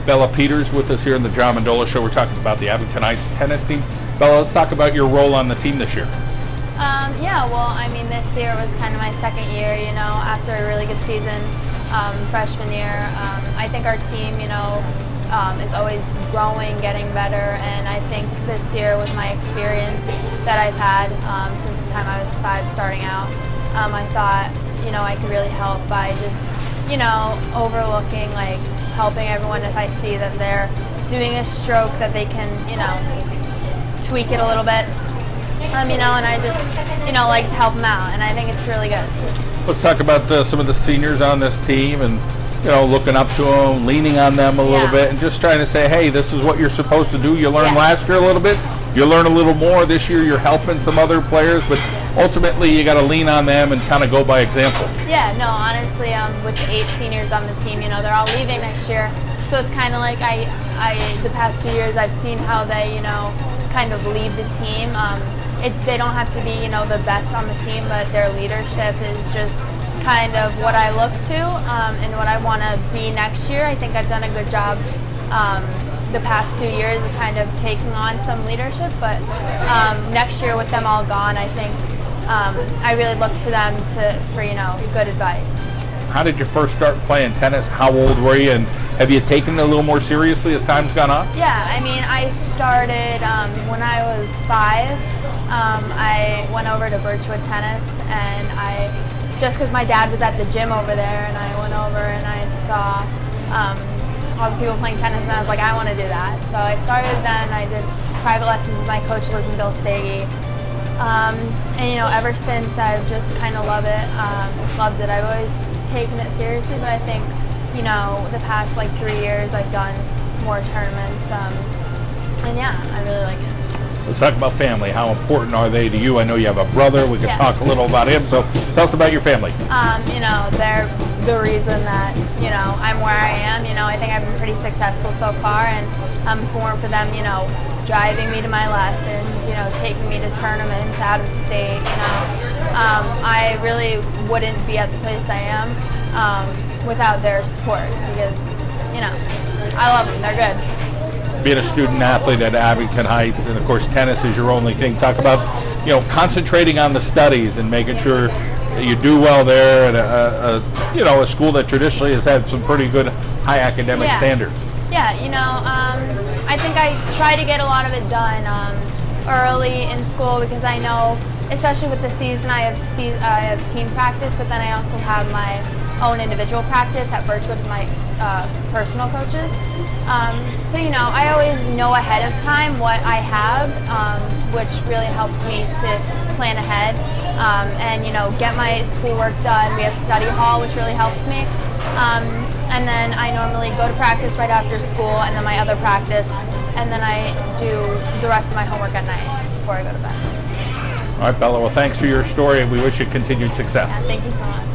Bella Peters with us here in the John Mendola Show. We're talking about the Abington Heights tennis team. Bella, let's talk about your role on the team this year. Yeah, well, I mean, this year was kind of my second year, after a really good season freshman year. I think our team, is always growing, getting better, and I think this year with my experience that I've had since the time I was 5 starting out, I thought, I could really help by just, overlooking, helping everyone if I see that they're doing a stroke that they can, tweak it a little bit. And I just, like to help them out, and I think it's really good. Let's talk about some of the seniors on this team and, looking up to them, leaning on them a little bit, and just trying to say, hey, this is what you're supposed to do. You learned last year a little bit. You learn a little more this year. You're helping some other players, but ultimately you got to lean on them and kind of go by example. Yeah, no, honestly, with the 8 seniors on the team, they're all leaving next year. So it's kind of like the past 2 years I've seen how they, kind of lead the team. They don't have to be, the best on the team, but their leadership is just kind of what I look to and what I want to be next year. I think I've done a good job the past 2 years of kind of taking on some leadership, but next year with them all gone, I think I really look to them for good advice. How did you first start playing tennis? How old were you, and have you taken it a little more seriously as time's gone on? Yeah, I mean, I started when I was 5. I went over to Birchwood Tennis, and just because my dad was at the gym over there, and I went over and I saw all the people playing tennis, and I was like, I want to do that. So I started then. I did private lessons with my coach, lives in Bill Stagey. And ever since I've just kind of loved it. I've always taken it seriously, but I think, the past 3 years I've done more tournaments. And yeah, I really like it. Let's talk about family. How important are they to you? I know you have a brother. We can talk a little about him. So tell us about your family. They're the reason that, I'm where I am. I think I've been pretty successful so far, and for them, driving me to my lessons, taking me to tournaments out of state, I really wouldn't be at the place I am without their support, because, I love them. They're good. Being a student athlete at Abington Heights, and of course tennis is your only thing. Talk about, concentrating on the studies and making sure that you do well there at a school that traditionally has had some pretty good high academic standards. Yeah, I think I try to get a lot of it done early in school, because I know, especially with the season, I have team practice, but then I also have my own individual practice at Birchwood with my personal coaches. So, I always know ahead of time what I have, which really helps me to plan ahead and, get my schoolwork done. We have study hall, which really helps me. And then I normally go to practice right after school, and then my other practice, and then I do the rest of my homework at night before I go to bed. All right, Bella, well, thanks for your story, and we wish you continued success. Yeah, thank you so much.